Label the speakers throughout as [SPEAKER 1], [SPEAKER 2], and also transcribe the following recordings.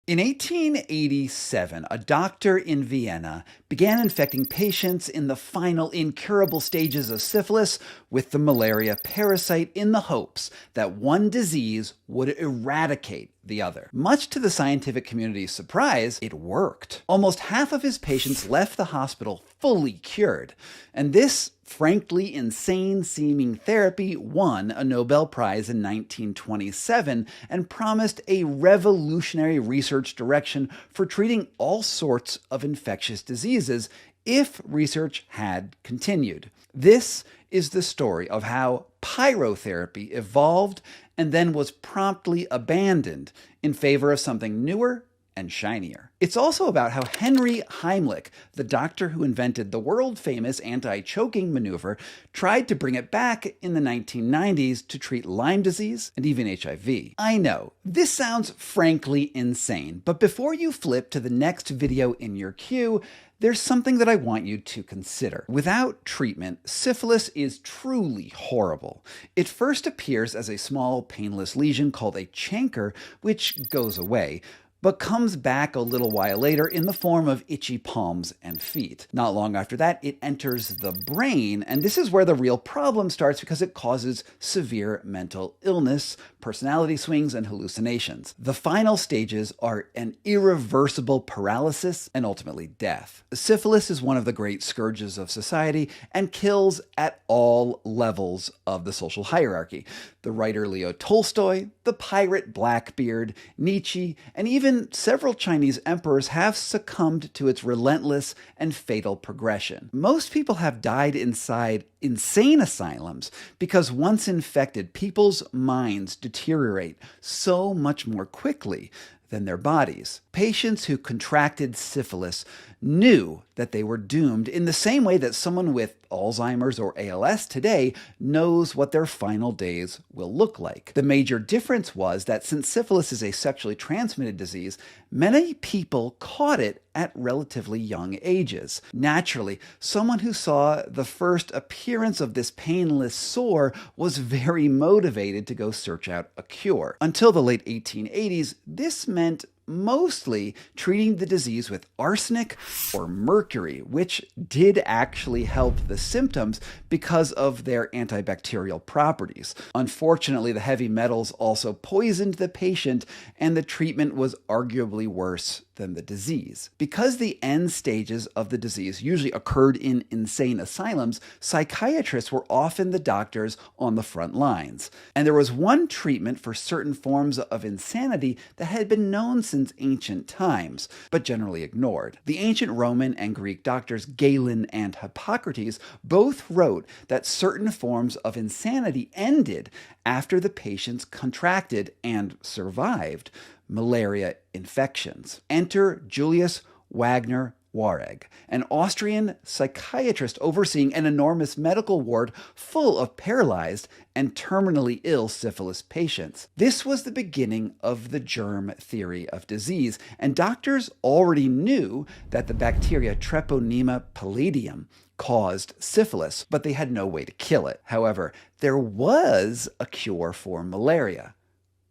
[SPEAKER 1] In 1887, a doctor in Vienna began infecting patients in the final incurable stages of syphilis with the malaria parasite in the hopes that one disease would eradicate the other. Much to the scientific community's surprise, it worked. Almost half of his patients left the hospital fully cured, and this frankly insane-seeming therapy won a Nobel Prize in 1927 and promised a revolutionary research direction for treating all sorts of infectious diseases if research had continued. This is the story of how pyrotherapy evolved and then was promptly abandoned in favor of something newer and shinier. It's also about how Henry Heimlich, the doctor who invented the world-famous anti-choking maneuver, tried to bring it back in the 1990s to treat Lyme disease and even HIV. I know, this sounds frankly insane, but before you flip to the next video in your queue, there's something that I want you to consider. Without treatment, syphilis is truly horrible. It first appears as a small, painless lesion called a chancre, which goes away, but comes back a little while later in the form of itchy palms and feet. Not long after that, it enters the brain, and this is where the real problem starts because it causes severe mental illness, personality swings, and hallucinations. The final stages are an irreversible paralysis and ultimately death. Syphilis is one of the great scourges of society and kills at all levels of the social hierarchy. The writer Leo Tolstoy, the pirate Blackbeard, Nietzsche, and even several Chinese emperors have succumbed to its relentless and fatal progression. Most people have died inside insane asylums because once infected, people's minds deteriorate so much more quickly than their bodies. Patients who contracted syphilis knew that they were doomed in the same way that someone with Alzheimer's or ALS today knows what their final days will look like. The major difference was that since syphilis is a sexually transmitted disease, many people caught it at relatively young ages. Naturally, someone who saw the first appearance of this painless sore was very motivated to go search out a cure. Until the late 1880s, this meant mostly treating the disease with arsenic or mercury, which did actually help the symptoms because of their antibacterial properties. Unfortunately, the heavy metals also poisoned the patient, and the treatment was arguably worse than the disease. Because the end stages of the disease usually occurred in insane asylums, psychiatrists were often the doctors on the front lines. And there was one treatment for certain forms of insanity that had been known since ancient times, but generally ignored. The ancient Roman and Greek doctors Galen and Hippocrates both wrote that certain forms of insanity ended after the patients contracted and survived malaria infections. Enter Julius Wagner Wareg, an Austrian psychiatrist overseeing an enormous medical ward full of paralyzed and terminally ill syphilis patients. This was the beginning of the germ theory of disease, and doctors already knew that the bacteria Treponema pallidum caused syphilis, but they had no way to kill it. However, there was a cure for malaria.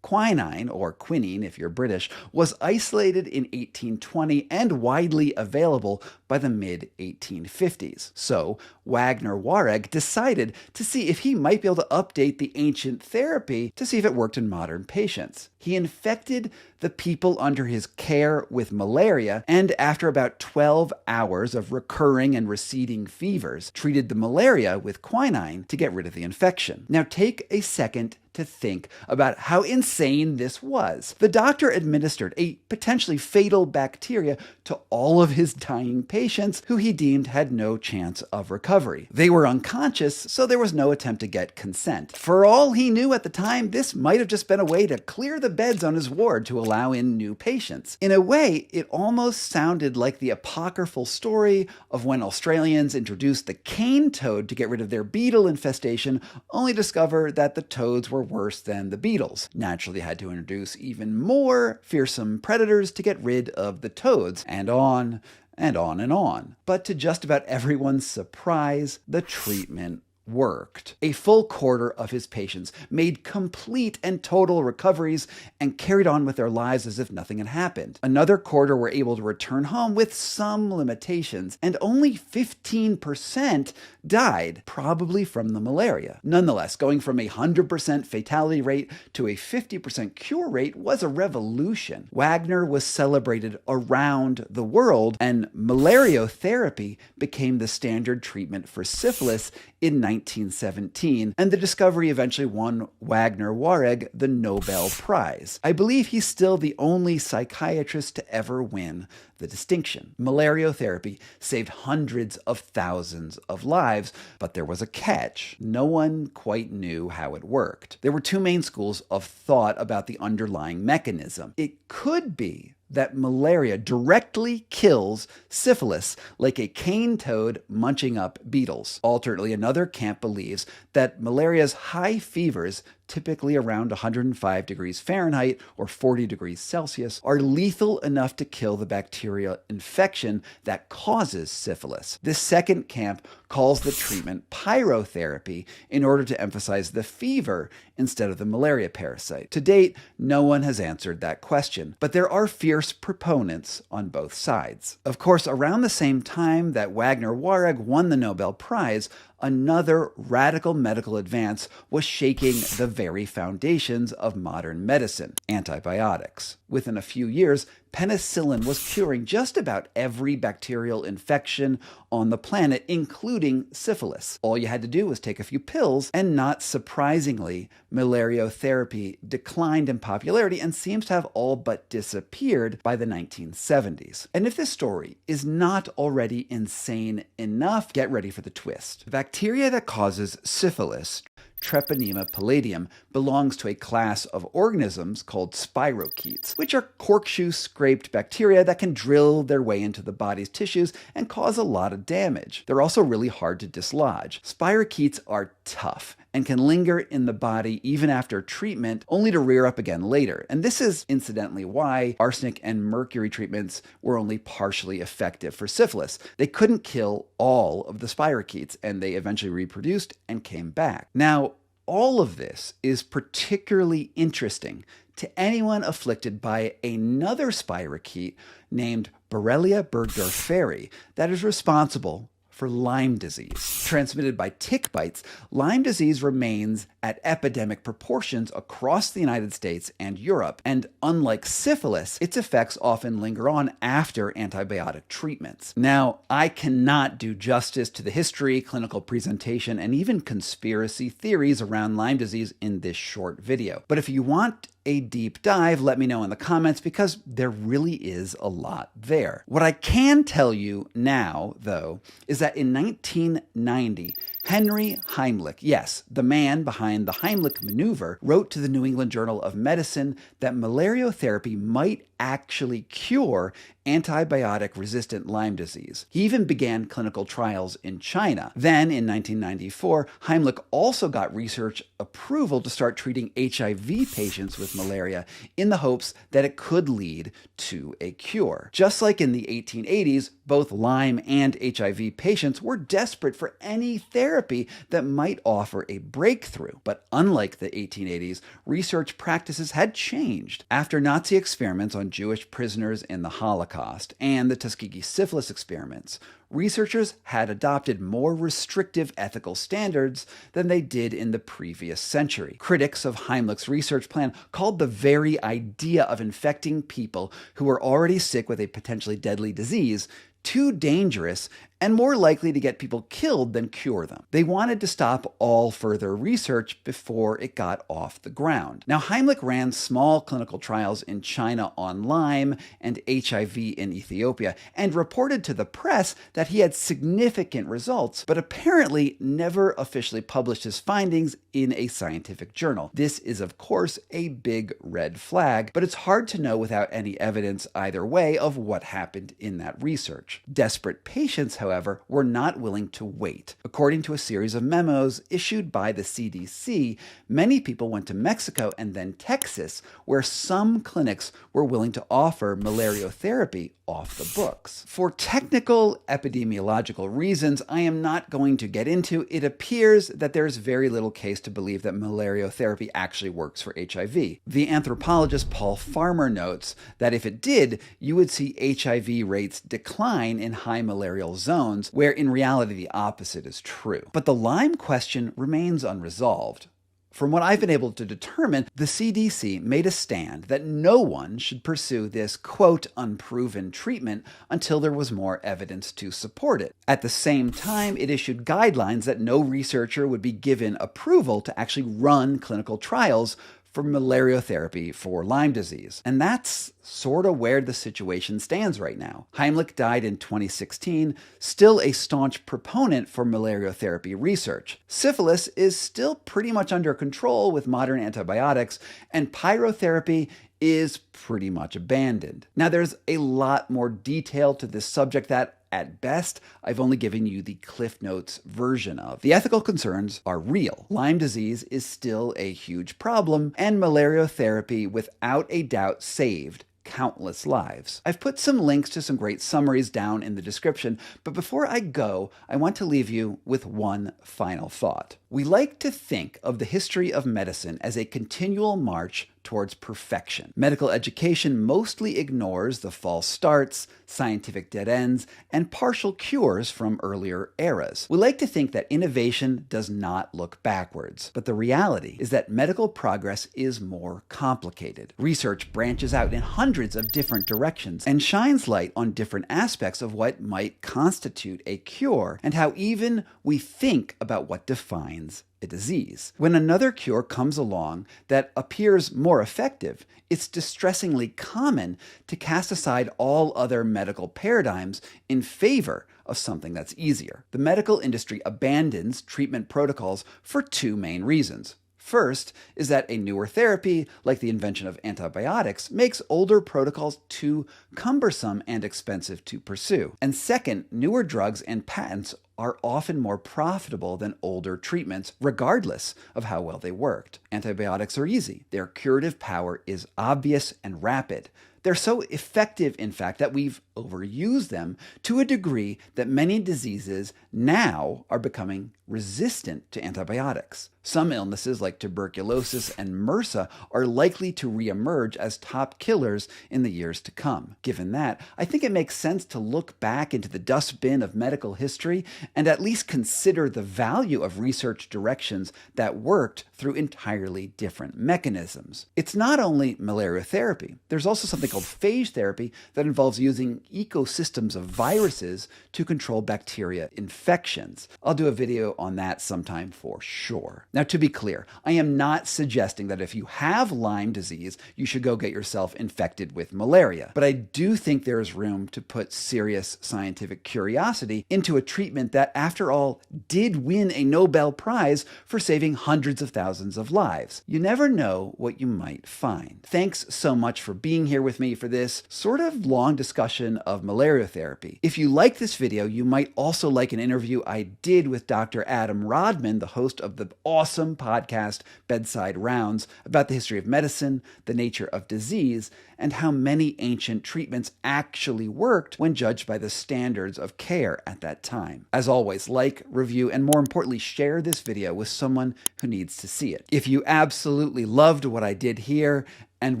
[SPEAKER 1] Quinine, or quinine if you're British, was isolated in 1820 and widely available by the mid-1850s. So Wagner Wareg decided to see if he might be able to update the ancient therapy to see if it worked in modern patients. He infected the people under his care with malaria, and after about 12 hours of recurring and receding fevers, treated the malaria with quinine to get rid of the infection. Now take a second to think about how insane this was. The doctor administered a potentially fatal bacteria to all of his dying patients who he deemed had no chance of recovery. They were unconscious, so there was no attempt to get consent. For all he knew at the time, this might have just been a way to clear the beds on his ward to allow in new patients. In a way, it almost sounded like the apocryphal story of when Australians introduced the cane toad to get rid of their beetle infestation, only discover that the toads were worse than the beetles. Naturally, had to introduce even more fearsome predators to get rid of the toads, and on and on and on. But to just about everyone's surprise, the treatment worked. A full quarter of his patients made complete and total recoveries and carried on with their lives as if nothing had happened. Another quarter were able to return home with some limitations, and only 15% died, probably from the malaria. Nonetheless, going from a 100% fatality rate to a 50% cure rate was a revolution. Wagner was celebrated around the world, and malariotherapy became the standard treatment for syphilis in 1917, and the discovery eventually won Wagner-Wareg the Nobel Prize. I believe he's still the only psychiatrist to ever win the distinction. Malariotherapy saved hundreds of thousands of lives, but there was a catch. No one quite knew how it worked. There were two main schools of thought about the underlying mechanism. It could be that malaria directly kills syphilis like a cane toad munching up beetles. Alternately, another camp believes that malaria's high fevers, typically around 105 degrees Fahrenheit or 40 degrees Celsius, are lethal enough to kill the bacterial infection that causes syphilis. This second camp calls the treatment pyrotherapy in order to emphasize the fever instead of the malaria parasite. To date, no one has answered that question, but there are fierce proponents on both sides. Of course, around the same time that Wagner-Wareg won the Nobel Prize, another radical medical advance was shaking the very foundations of modern medicine: antibiotics. Within a few years, penicillin was curing just about every bacterial infection on the planet, including syphilis. All you had to do was take a few pills, and not surprisingly, malariotherapy declined in popularity and seems to have all but disappeared by the 1970s. And if this story is not already insane enough, get ready for the twist. The bacteria that causes syphilis, Treponema palladium, belongs to a class of organisms called spirochetes, which are corkscrew-scraped bacteria that can drill their way into the body's tissues and cause a lot of damage. They're also really hard to dislodge. Spirochetes are tough and can linger in the body even after treatment, only to rear up again later. And this is incidentally why arsenic and mercury treatments were only partially effective for syphilis. They couldn't kill all of the spirochetes, and they eventually reproduced and came back. Now, all of this is particularly interesting to anyone afflicted by another spirochete named Borrelia burgdorferi that is responsible for Lyme disease. Transmitted by tick bites, Lyme disease remains at epidemic proportions across the United States and Europe, and unlike syphilis, its effects often linger on after antibiotic treatments. Now, I cannot do justice to the history, clinical presentation, and even conspiracy theories around Lyme disease in this short video. But if you want a deep dive, let me know in the comments, because there really is a lot there. What I can tell you now, though, is that in 1990, Henry Heimlich, yes, the man behind the Heimlich maneuver, wrote to the New England Journal of Medicine that malariotherapy might actually cure antibiotic-resistant Lyme disease. He even began clinical trials in China. Then, in 1994, Heimlich also got research approval to start treating HIV patients with malaria in the hopes that it could lead to a cure. Just like in the 1880s, both Lyme and HIV patients were desperate for any therapy that might offer a breakthrough. But unlike the 1880s, research practices had changed. After Nazi experiments on Jewish prisoners in the Holocaust and the Tuskegee syphilis experiments, researchers had adopted more restrictive ethical standards than they did in the previous century. Critics of Heimlich's research plan called the very idea of infecting people who were already sick with a potentially deadly disease too dangerous and more likely to get people killed than cure them. They wanted to stop all further research before it got off the ground. Now, Heimlich ran small clinical trials in China on Lyme and HIV in Ethiopia, and reported to the press that he had significant results, but apparently never officially published his findings in a scientific journal. This is, of course, a big red flag, but it's hard to know without any evidence either way of what happened in that research. Desperate patients, however, were not willing to wait. According to a series of memos issued by the CDC, many people went to Mexico and then Texas, where some clinics were willing to offer malariotherapy off the books. For technical epidemiology, epidemiological reasons I am not going to get into, it appears that there is very little case to believe that malariotherapy actually works for HIV. The anthropologist Paul Farmer notes that if it did, you would see HIV rates decline in high malarial zones, where in reality the opposite is true. But the Lyme question remains unresolved. From what I've been able to determine, the CDC made a stand that no one should pursue this, quote, unproven treatment until there was more evidence to support it. At the same time, it issued guidelines that no researcher would be given approval to actually run clinical trials for malariotherapy for Lyme disease. And that's sort of where the situation stands right now. Heimlich died in 2016, still a staunch proponent for malariotherapy research. Syphilis is still pretty much under control with modern antibiotics, and pyrotherapy is pretty much abandoned. Now, there's a lot more detail to this subject that, at best, I've only given you the Cliff Notes version of. The ethical concerns are real. Lyme disease is still a huge problem, and malariotherapy, without a doubt, saved countless lives. I've put some links to some great summaries down in the description, but before I go, I want to leave you with one final thought. We like to think of the history of medicine as a continual march towards perfection. Medical education mostly ignores the false starts, scientific dead ends, and partial cures from earlier eras. We like to think that innovation does not look backwards, but the reality is that medical progress is more complicated. Research branches out in hundreds of different directions and shines light on different aspects of what might constitute a cure and how even we think about what defines a disease. When another cure comes along that appears more effective, it's distressingly common to cast aside all other medical paradigms in favor of something that's easier. The medical industry abandons treatment protocols for two main reasons. First is that a newer therapy, like the invention of antibiotics, makes older protocols too cumbersome and expensive to pursue. And second, newer drugs and patents are often more profitable than older treatments, regardless of how well they worked. Antibiotics are easy. Their curative power is obvious and rapid. They're so effective, in fact, that we've overused them to a degree that many diseases now are becoming resistant to antibiotics. Some illnesses like tuberculosis and MRSA are likely to reemerge as top killers in the years to come. Given that, I think it makes sense to look back into the dustbin of medical history and at least consider the value of research directions that worked through entirely different mechanisms. It's not only malariotherapy. There's also something called phage therapy that involves using ecosystems of viruses to control bacteria infections. I'll do a video on that sometime for sure. Now, to be clear, I am not suggesting that if you have Lyme disease, you should go get yourself infected with malaria. But I do think there is room to put serious scientific curiosity into a treatment that, after all, did win a Nobel Prize for saving hundreds of thousands of lives. You never know what you might find. Thanks so much for being here with me for this sort of long discussion of malariotherapy. If you like this video, you might also like an interview I did with Dr. Adam Rodman, the host of the awesome podcast Bedside Rounds, about the history of medicine, the nature of disease, and how many ancient treatments actually worked when judged by the standards of care at that time. As always, like, review, and more importantly, share this video with someone who needs to see it. If you absolutely loved what I did here and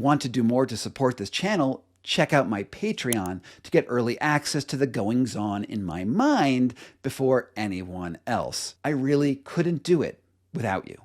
[SPEAKER 1] want to do more to support this channel, check out my Patreon to get early access to the goings-on in my mind before anyone else. I really couldn't do it without you.